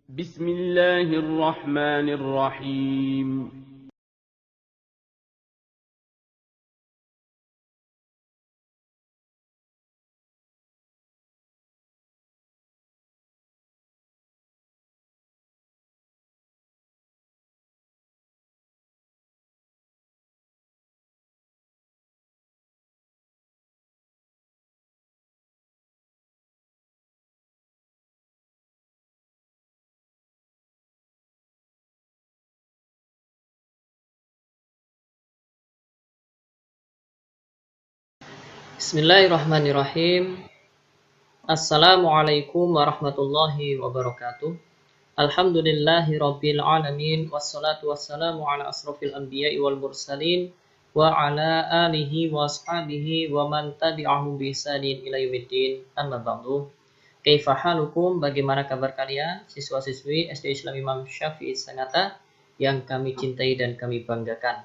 بسم الله الرحمن الرحيم. Bismillahirrahmanirrahim. Assalamualaikum warahmatullahi wabarakatuh. Alhamdulillahi rabbil alamin. Wassalatu wassalamu ala asrafil anbiya'i wal mursalin. Wa ala alihi wa ashabihi wa man tabi'ahum bi ihsanin ila yaumiddin. Amma ba'du. Kaifa halukum? Bagaimana kabar kalian? Siswa-siswi SD Islam Imam Syafi'i Sangatta yang kami cintai dan kami banggakan.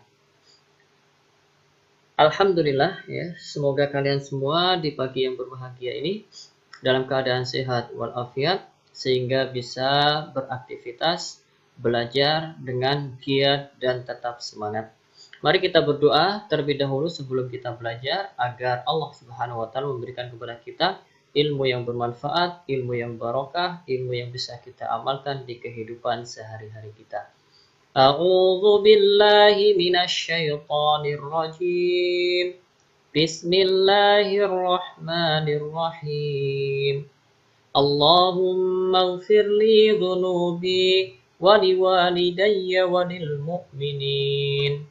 Alhamdulillah ya, semoga kalian semua di pagi yang berbahagia ini dalam keadaan sehat walafiat sehingga bisa beraktivitas, belajar dengan giat dan tetap semangat. Mari kita berdoa terlebih dahulu sebelum kita belajar agar Allah Subhanahu wa taala memberikan kepada kita ilmu yang bermanfaat, ilmu yang barokah, ilmu yang bisa kita amalkan di kehidupan sehari-hari kita. A'udzu billahi minasyaitonir rajim. Bismillahirrahmanirrahim. Allahumma ighfir li dhunubi wa liwalidayya wa lil mu'minin.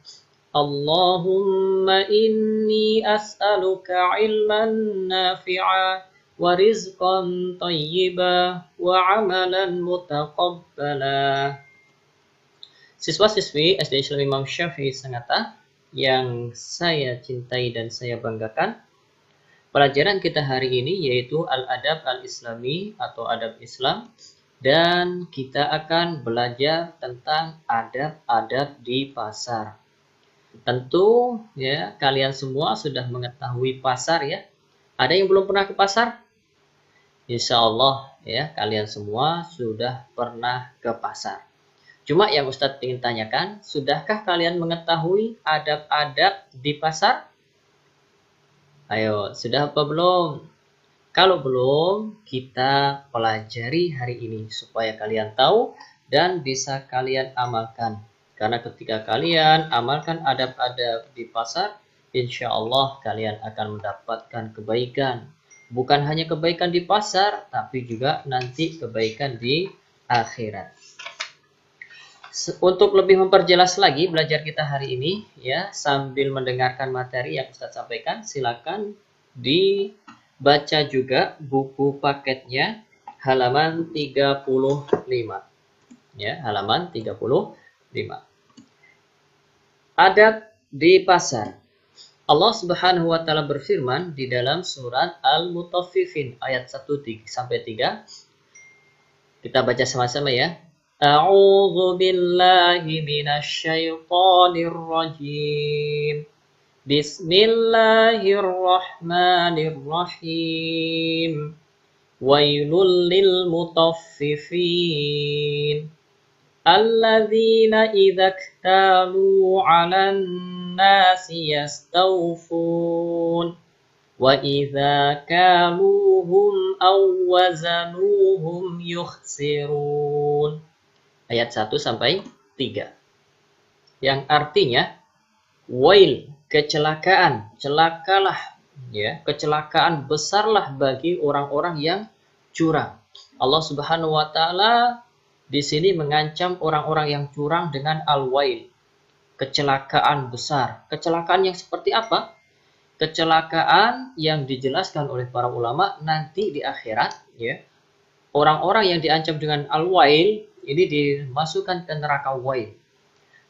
Allahumma inni as'aluka ilman nafi'a wa rizqan thayyiba wa amalan mutaqabbala. Siswa-siswi SD Islam Imam Syafi'i Sangatta yang saya cintai dan saya banggakan, pelajaran kita hari ini yaitu Al-Adab Al-Islami atau Adab Islam, dan kita akan belajar tentang adab-adab di pasar. Tentu ya kalian semua sudah mengetahui pasar ya. Ada yang belum pernah ke pasar? Insya Allah ya kalian semua sudah pernah ke pasar. Cuma yang Ustadz ingin tanyakan, sudahkah kalian mengetahui adab-adab di pasar? Ayo, sudah apa belum? Kalau belum, kita pelajari hari ini supaya kalian tahu dan bisa kalian amalkan. Karena ketika kalian amalkan adab-adab di pasar, insya Allah kalian akan mendapatkan kebaikan. Bukan hanya kebaikan di pasar, tapi juga nanti kebaikan di akhirat. Untuk lebih memperjelas lagi belajar kita hari ini ya, sambil mendengarkan materi yang Ustadz sampaikan, silakan dibaca juga buku paketnya halaman 35 ya, halaman 35. Adab di pasar. Allah Subhanahu wa taala berfirman di dalam surat Al-Mutaffifin ayat 1 sampai 3. Kita baca sama-sama ya. A'udzu billahi minasyaitonir rajim. Bismillahirrahmanirrahim. Wailul lil mutaffifin. Alladzina idza iktalu 'alan nasi yastawfun. Wa idza kaluhum aw wazanuhum yukhsirun. Ayat 1 sampai 3. Yang artinya wail, kecelakaan, celakalah ya, kecelakaan besarlah bagi orang-orang yang curang. Allah Subhanahu wa taala di sini mengancam orang-orang yang curang dengan al-wail, kecelakaan besar. Kecelakaan yang seperti apa? Kecelakaan yang dijelaskan oleh para ulama nanti di akhirat ya. Orang-orang yang diancam dengan al-wail ini dimasukkan ke neraka wail.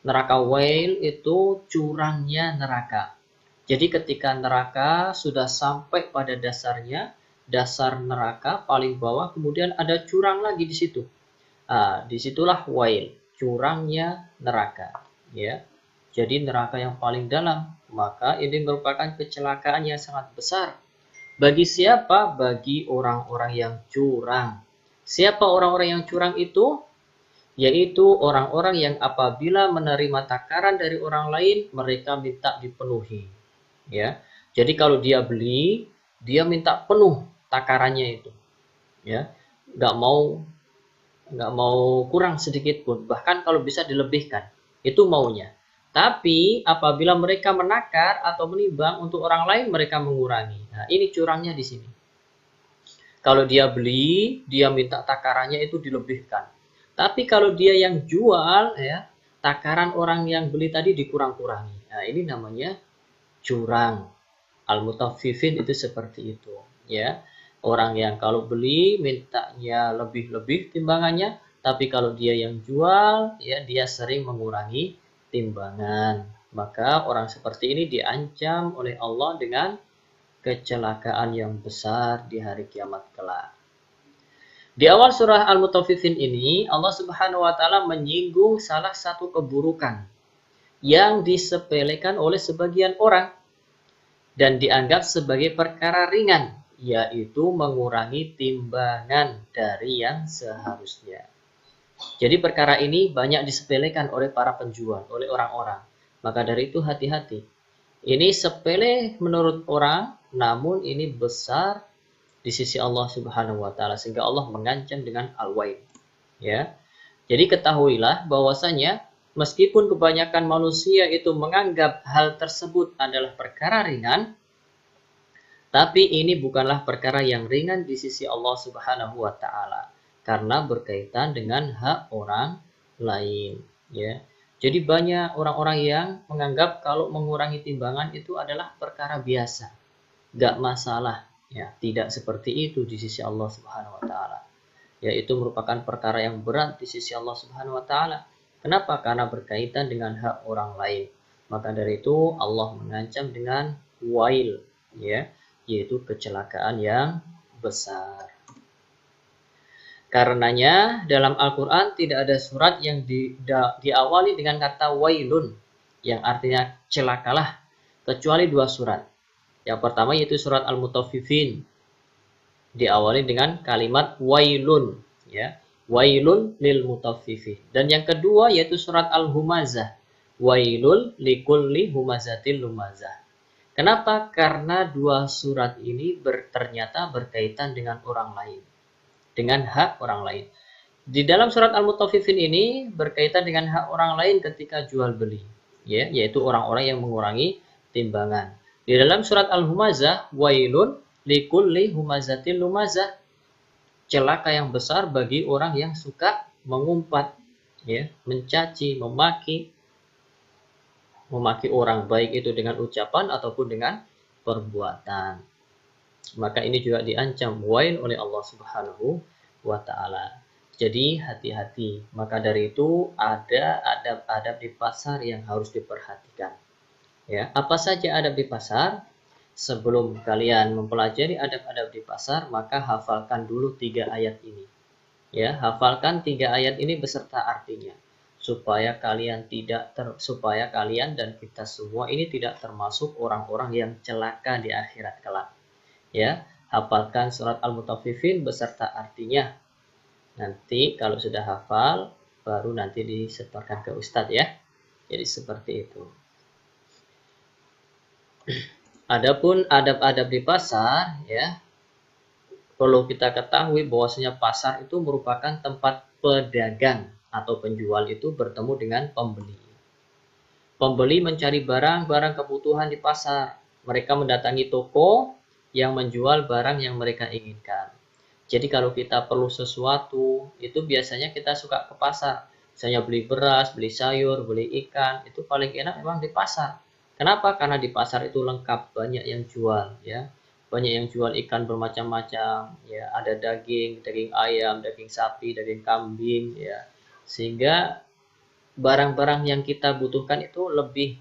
Neraka wail itu curangnya neraka. Jadi ketika neraka sudah sampai pada dasarnya, dasar neraka paling bawah, kemudian ada curang lagi di situ. Disitulah wail, curangnya neraka ya. Jadi neraka yang paling dalam, maka ini merupakan kecelakaan yang sangat besar. Bagi siapa? Bagi orang-orang yang curang. Siapa orang-orang yang curang itu? yaitu orang-orang yang apabila menerima takaran dari orang lain, mereka minta dipenuhi. Ya, jadi kalau dia beli, dia minta penuh takarannya itu. Ya, nggak mau kurang sedikit pun, bahkan kalau bisa dilebihkan, itu maunya. Tapi apabila mereka menakar atau menimbang untuk orang lain, mereka mengurangi. Nah, ini curangnya di sini. Kalau dia beli, dia minta takarannya itu dilebihkan. Tapi kalau dia yang jual, ya, takaran orang yang beli tadi dikurang-kurangi. Nah, ini namanya curang. Al-mutaffifin itu seperti itu, ya. Orang yang kalau beli mintanya lebih-lebih timbangannya, tapi kalau dia yang jual, ya, dia sering mengurangi timbangan. Maka orang seperti ini diancam oleh Allah dengan kecelakaan yang besar di hari kiamat kelak. Di awal surah Al-Mutaffifin ini, Allah Subhanahu wa taala menyinggung salah satu keburukan yang disepelekan oleh sebagian orang dan dianggap sebagai perkara ringan, yaitu mengurangi timbangan dari yang seharusnya. Jadi perkara ini banyak disepelekan oleh para penjual, oleh orang-orang. Maka dari itu hati-hati. Ini sepele menurut orang, namun ini besar di sisi Allah Subhanahu wa taala, sehingga Allah mengancam dengan al-wail. Ya. Jadi ketahuilah bahwasanya meskipun kebanyakan manusia itu menganggap hal tersebut adalah perkara ringan, tapi ini bukanlah perkara yang ringan di sisi Allah Subhanahu wa taala karena berkaitan dengan hak orang lain, ya. Jadi banyak orang-orang yang menganggap kalau mengurangi timbangan itu adalah perkara biasa, nggak masalah, ya. Tidak seperti itu di sisi Allah Subhanahu wa taala. Yaitu merupakan perkara yang berat di sisi Allah Subhanahu wa taala. Kenapa? Karena berkaitan dengan hak orang lain. Maka dari itu Allah mengancam dengan wail, ya, yaitu kecelakaan yang besar. Karenanya dalam Al-Quran tidak ada surat yang diawali dengan kata wailun, yang artinya celakalah, kecuali dua surat. Yang pertama yaitu surat Al-Mutaffifin, diawali dengan kalimat wailun, ya, wailun lil mutaffifin. Dan yang kedua yaitu surat Al-Humazah, wailul likulli humazatil lumazah. Kenapa? Karena dua surat ini ternyata berkaitan dengan orang lain, dengan hak orang lain. Di dalam surat Al-Mutaffifin ini berkaitan dengan hak orang lain ketika jual beli, ya, yaitu orang-orang yang mengurangi timbangan. Di dalam surat Al-Humazah, wailun likulli humazatil lumazah, celaka yang besar bagi orang yang suka mengumpat, ya, mencaci, memaki orang, baik itu dengan ucapan ataupun dengan perbuatan. Maka ini juga diancam wail oleh Allah Subhanahu wa taala. Jadi hati-hati. Maka dari itu ada adab-adab di pasar yang harus diperhatikan. Ya, apa saja adab di pasar? Sebelum kalian mempelajari adab-adab di pasar, maka hafalkan dulu 3 ayat ini. Ya, hafalkan 3 ayat ini beserta artinya, supaya kalian dan kita semua ini tidak termasuk orang-orang yang celaka di akhirat kelak. Ya, hafalkan surat Al-Mutaffifin beserta artinya. Nanti kalau sudah hafal, baru nanti disetorkan ke Ustadz, ya. Jadi seperti itu. Adapun adab-adab di pasar, ya, perlu kita ketahui bahwasanya pasar itu merupakan tempat pedagang atau penjual itu bertemu dengan pembeli. Pembeli mencari barang-barang kebutuhan di pasar. Mereka mendatangi toko yang menjual barang yang mereka inginkan. Jadi kalau kita perlu sesuatu, itu biasanya kita suka ke pasar. Misalnya beli beras, beli sayur, beli ikan, itu paling enak memang di pasar. Kenapa? Karena di pasar itu lengkap, banyak yang jual, ya. Banyak yang jual ikan bermacam-macam, ya, ada daging ayam, daging sapi, daging kambing, ya. Sehingga barang-barang yang kita butuhkan itu lebih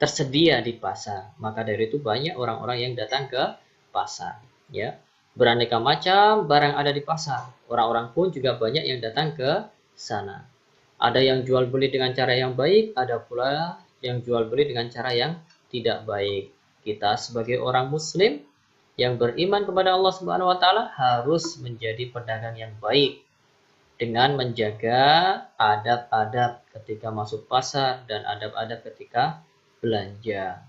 tersedia di pasar. Maka dari itu banyak orang-orang yang datang ke pasar, ya. Beraneka macam barang ada di pasar. Orang-orang pun juga banyak yang datang ke sana. Ada yang jual beli dengan cara yang baik, ada pula yang jual beli dengan cara yang tidak baik. Kita sebagai orang muslim yang beriman kepada Allah Subhanahu wa taala harus menjadi pedagang yang baik. dengan menjaga adab-adab ketika masuk pasar dan adab-adab ketika belanja.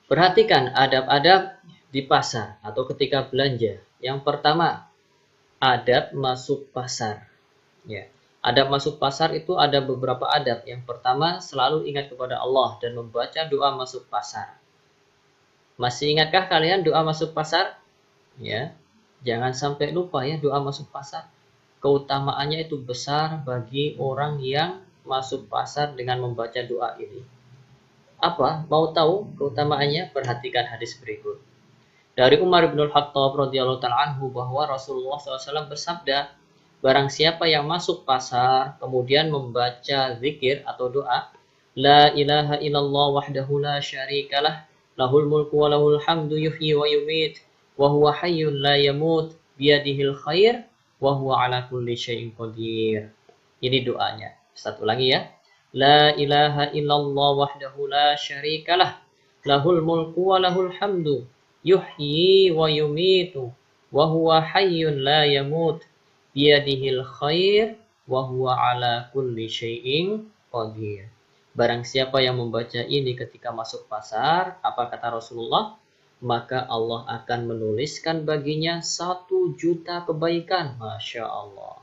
Perhatikan adab-adab di pasar atau ketika belanja. Yang pertama, adab masuk pasar. Ya. Adab masuk pasar itu ada beberapa adab. Yang pertama, selalu ingat kepada Allah dan membaca doa masuk pasar. Masih ingatkah kalian doa masuk pasar? Ya. Jangan sampai lupa ya doa masuk pasar. Keutamaannya itu besar bagi orang yang masuk pasar dengan membaca doa ini. Apa? Mau tahu keutamaannya? Perhatikan hadis berikut. Dari Umar bin Khattab radhiyallahu ta'ala anhu bahwa Rasulullah SAW bersabda, barang siapa yang masuk pasar kemudian membaca zikir atau doa, La ilaha illallah wahdahu la syarikalah, lahul mulku wa lahul hamdu yuhyi wa yumit, wa huwa hayyun la yamut, biyadihil khair, wa huwa ala kulli syai'in qadir. Ini doanya. Satu lagi ya. La ilaha illallah wahdahu la syarikalah, lahul mulku wa lahul hamdu, yuhyi wa yumitu wa huwa hayyun la yamut biyadihil khair wa huwa ala kulli syai'in qadir. Barang siapa yang membaca ini ketika masuk pasar, apa kata Rasulullah? Maka Allah akan menuliskan baginya 1 juta kebaikan. Masya Allah.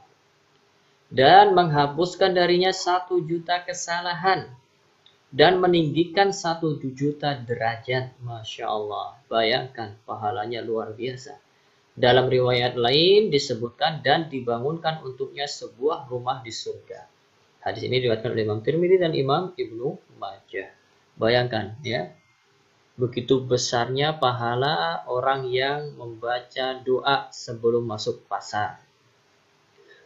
Dan menghapuskan darinya 1 juta kesalahan. Dan meninggikan 1 juta derajat. Masya Allah. Bayangkan pahalanya luar biasa. Dalam riwayat lain disebutkan dan dibangunkan untuknya sebuah rumah di surga. Hadis ini diriwayatkan oleh Imam Tirmidzi dan Imam Ibnu Majah. Bayangkan ya. Begitu besarnya pahala orang yang membaca doa sebelum masuk pasar.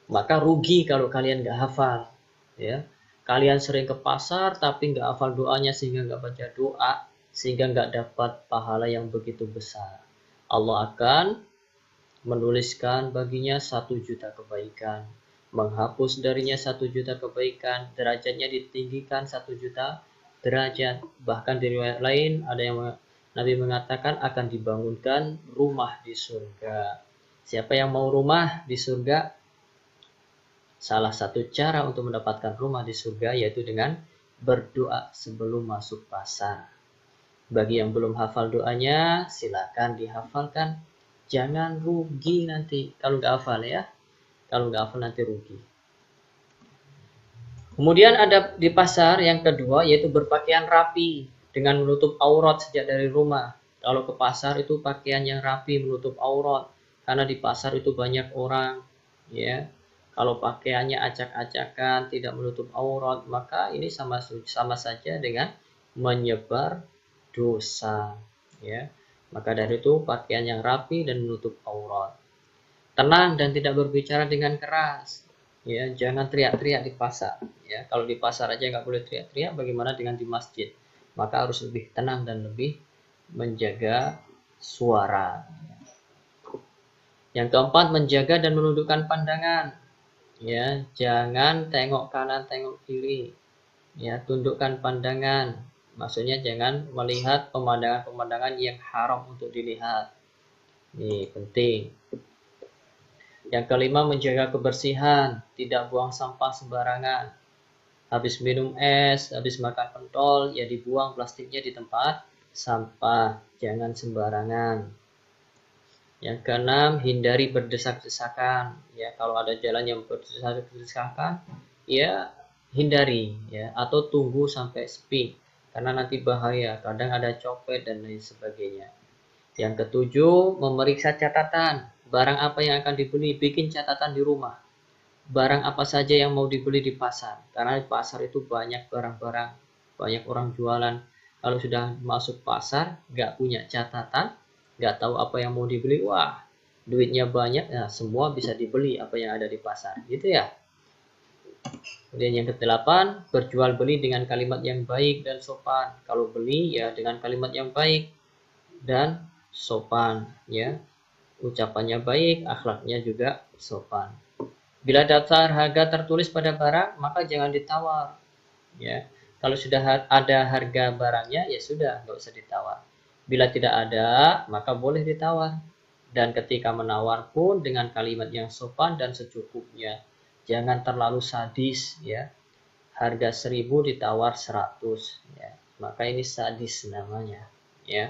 Maka rugi kalau kalian nggak hafal. Ya. Kalian sering ke pasar tapi nggak hafal doanya sehingga nggak baca doa, sehingga nggak dapat pahala yang begitu besar. Allah akan menuliskan baginya 1 juta kebaikan, menghapus darinya 1 juta kebaikan, derajatnya ditinggikan 1 juta derajat. Bahkan di riwayat lain ada yang Nabi mengatakan akan dibangunkan rumah di surga. Siapa yang mau rumah di surga? Salah satu cara untuk mendapatkan rumah di surga yaitu dengan berdoa sebelum masuk pasar. Bagi yang belum hafal doanya, silakan dihafalkan. Jangan rugi nanti kalau nggak hafal ya. Kalau nggak hafal nanti rugi. Kemudian ada di pasar yang kedua yaitu berpakaian rapi dengan menutup aurat sejak dari rumah. Kalau ke pasar itu pakaian yang rapi menutup aurat karena di pasar itu banyak orang ya. Kalau pakaiannya acak-acakan tidak menutup aurat maka ini sama saja dengan menyebar dosa ya. Maka dari itu pakaian yang rapi dan menutup aurat. Tenang dan tidak berbicara dengan keras. Ya, jangan teriak-teriak di pasar. Ya, kalau di pasar aja nggak boleh teriak-teriak, bagaimana dengan di masjid? Maka harus lebih tenang dan lebih menjaga suara. Yang keempat, menjaga dan menundukkan pandangan. Ya, jangan tengok kanan, tengok kiri. Ya, tundukkan pandangan. Maksudnya jangan melihat pemandangan-pemandangan yang haram untuk dilihat. Ini penting. Yang kelima, menjaga kebersihan, tidak buang sampah sembarangan. Habis minum es, habis makan pentol, ya dibuang plastiknya di tempat sampah, jangan sembarangan. Yang keenam, hindari berdesak-desakan. Ya, kalau ada jalan yang berdesak-desakan, ya hindari ya, atau tunggu sampai sepi karena nanti bahaya. Kadang ada copet dan lain sebagainya. Yang ketujuh, memeriksa catatan. Barang apa yang akan dibeli, bikin catatan di rumah. Barang apa saja yang mau dibeli di pasar. Karena di pasar itu banyak barang-barang, banyak orang jualan. Kalau sudah masuk pasar, nggak punya catatan, nggak tahu apa yang mau dibeli, wah, duitnya banyak, nah semua bisa dibeli apa yang ada di pasar, gitu ya. Kemudian yang kedelapan, berjual beli dengan kalimat yang baik dan sopan. Kalau beli ya dengan kalimat yang baik dan sopan, ya. Ucapannya baik, akhlaknya juga sopan. Bila daftar harga tertulis pada barang, maka jangan ditawar. Ya, kalau sudah ada harga barangnya, ya sudah, nggak usah ditawar. Bila tidak ada, maka boleh ditawar. Dan ketika menawar pun dengan kalimat yang sopan dan secukupnya. Jangan terlalu sadis ya. Harga 1.000 ditawar 100 ya. Maka ini sadis namanya ya.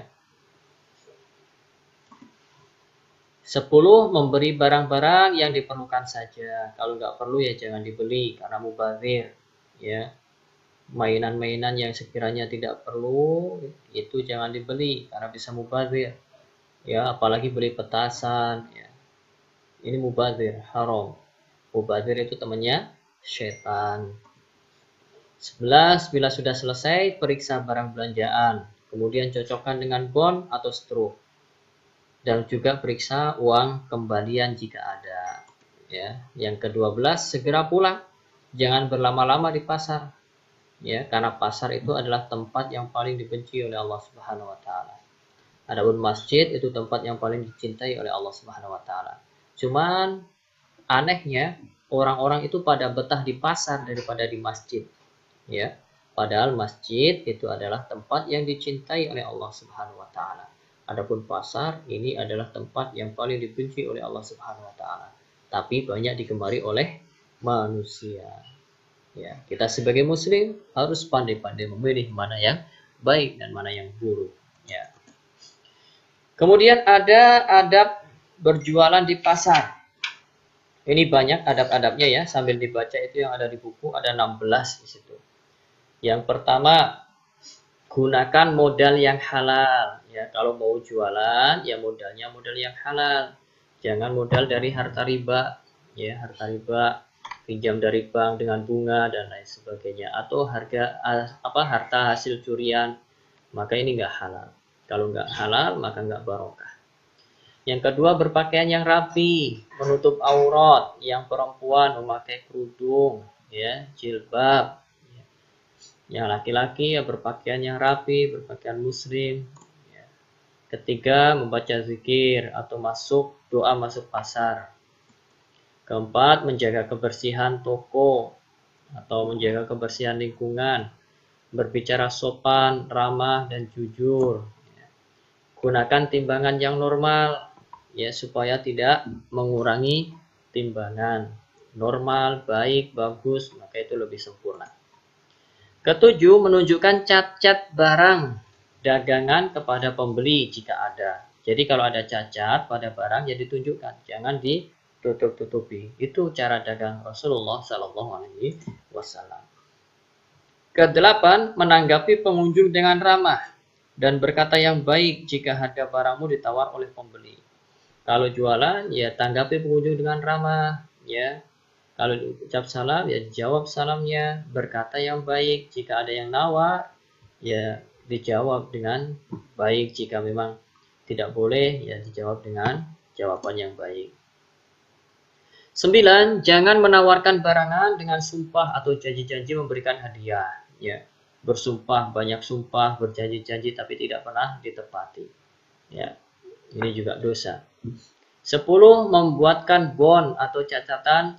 10. Memberi barang-barang yang diperlukan saja. Kalau nggak perlu ya jangan dibeli karena mubazir ya. Mainan-mainan yang sekiranya tidak perlu itu jangan dibeli karena bisa mubazir ya, apalagi beli petasan ya. Ini mubazir, haram. Mubazir itu temannya setan. 11. Bila sudah selesai, periksa barang belanjaan. Kemudian cocokkan dengan bon atau struk. Dan juga periksa uang kembalian jika ada. Ya. Yang ke-12, segera pulang. Jangan berlama-lama di pasar. Ya, karena pasar itu adalah tempat yang paling dibenci oleh Allah Subhanahu wa taala. Adapun masjid itu tempat yang paling dicintai oleh Allah Subhanahu wa taala. Cuman anehnya orang-orang itu pada betah di pasar daripada di masjid. Ya. Padahal masjid itu adalah tempat yang dicintai oleh Allah Subhanahu wa taala. Adapun pasar ini adalah tempat yang paling dibenci oleh Allah Subhanahu wa taala. Tapi banyak digemari oleh manusia. Ya, kita sebagai muslim harus pandai-pandai memilih mana yang baik dan mana yang buruk. Ya. Kemudian ada adab berjualan di pasar. Ini banyak adab-adabnya ya, sambil dibaca itu yang ada di buku, ada 16 di situ. Yang pertama, gunakan modal yang halal. Ya, kalau mau jualan, ya modalnya modal yang halal. Jangan modal dari harta riba. Ya, harta riba, pinjam dari bank dengan bunga dan lain sebagainya. Atau harta hasil curian, maka ini nggak halal. Kalau nggak halal, maka nggak barokah. Yang kedua, berpakaian yang rapi, menutup aurat. Yang perempuan memakai kerudung, ya, jilbab. Yang laki-laki ya berpakaian yang rapi, berpakaian muslim. Ya. Ketiga, membaca zikir atau doa masuk pasar. Keempat, menjaga kebersihan toko atau menjaga kebersihan lingkungan. Berbicara sopan, ramah, dan jujur. Ya. Gunakan timbangan yang normal ya supaya tidak mengurangi timbangan. Normal, baik, bagus, maka itu lebih sempurna. Ketujuh, menunjukkan cat-cat barang dagangan kepada pembeli jika ada. Jadi kalau ada cacat pada barang ya ditunjukkan, jangan ditutup-tutupi. Itu cara dagang Rasulullah Shallallahu Alaihi Wasallam. Kedelapan, menanggapi pengunjung dengan ramah dan berkata yang baik jika harga barangmu ditawar oleh pembeli. Kalau jualan ya tanggapi pengunjung dengan ramah ya. Kalau ucap salam, ya jawab salamnya, berkata yang baik. Jika ada yang nawar, ya dijawab dengan baik. Jika memang tidak boleh, ya dijawab dengan jawaban yang baik. 9. Jangan menawarkan barangan dengan sumpah atau janji-janji memberikan hadiah. Ya, bersumpah, banyak sumpah, berjanji-janji tapi tidak pernah ditepati. Ya, ini juga dosa. 10. Membuatkan bon atau catatan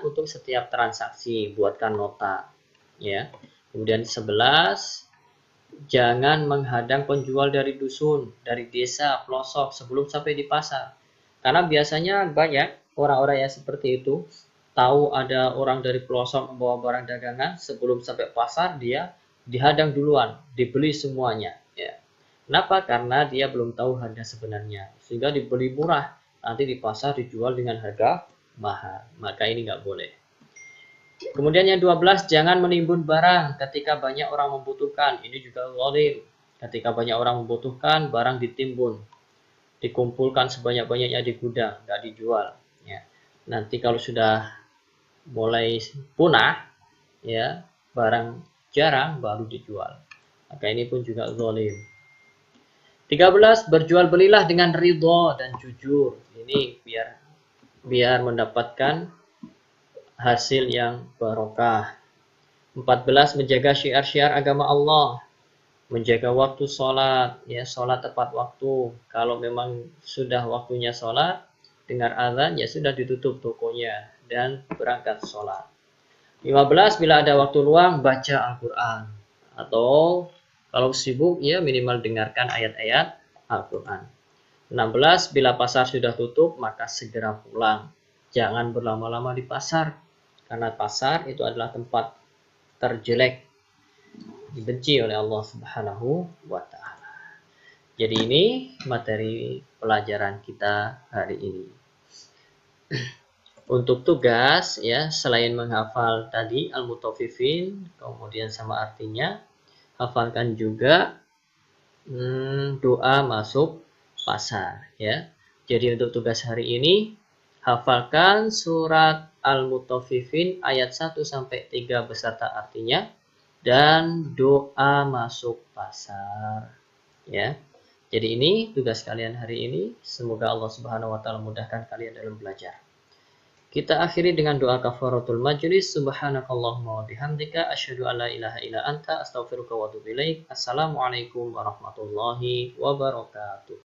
untuk setiap transaksi, buatkan nota ya. Kemudian 11, jangan menghadang penjual dari dusun, dari desa, pelosok sebelum sampai di pasar. Karena biasanya banyak orang-orang yang seperti itu, tahu ada orang dari pelosok membawa barang dagangan, sebelum sampai pasar dia dihadang duluan, dibeli semuanya ya. Kenapa? Karena dia belum tahu harga sebenarnya, sehingga dibeli murah. Nanti di pasar dijual dengan harga mahal. Maka ini nggak boleh. Kemudian yang 12, jangan menimbun barang ketika banyak orang membutuhkan. Ini juga zalim. Ketika banyak orang membutuhkan, barang ditimbun. Dikumpulkan sebanyak-banyaknya di gudang, nggak dijual. Ya. Nanti kalau sudah mulai punah, ya barang jarang baru dijual. Maka ini pun juga zalim. 13. Berjual belilah dengan ridho dan jujur. Ini biar mendapatkan hasil yang barokah. 14. Menjaga syiar-syiar agama Allah. Menjaga waktu sholat. Ya, sholat tepat waktu. Kalau memang sudah waktunya sholat, dengar azan, ya sudah ditutup tokonya dan berangkat sholat. 15. Bila ada waktu luang, baca Al-Quran. Atau kalau sibuk, ya minimal dengarkan ayat-ayat Al-Quran. 16. Bila pasar sudah tutup, maka segera pulang. Jangan berlama-lama di pasar, karena pasar itu adalah tempat terjelek, dibenci oleh Allah Subhanahu wa Ta'ala. Jadi ini materi pelajaran kita hari ini. Untuk tugas ya, selain menghafal tadi al-mutaffifin, kemudian sama artinya, hafalkan juga doa masuk pasar ya. Jadi untuk tugas hari ini, hafalkan surat Al-Mutaffifin ayat 1 sampai 3 beserta artinya dan doa masuk pasar ya. Jadi ini tugas kalian hari ini. Semoga Allah Subhanahu wa taala mudahkan kalian dalam belajar. Kita akhiri dengan doa kafaratul majlis. Subhanakallahumma wa bihamdika asyhadu an la ilaha illa anta astaghfiruka wa atubu ilaik. Assalamualaikum warahmatullahi wabarakatuh.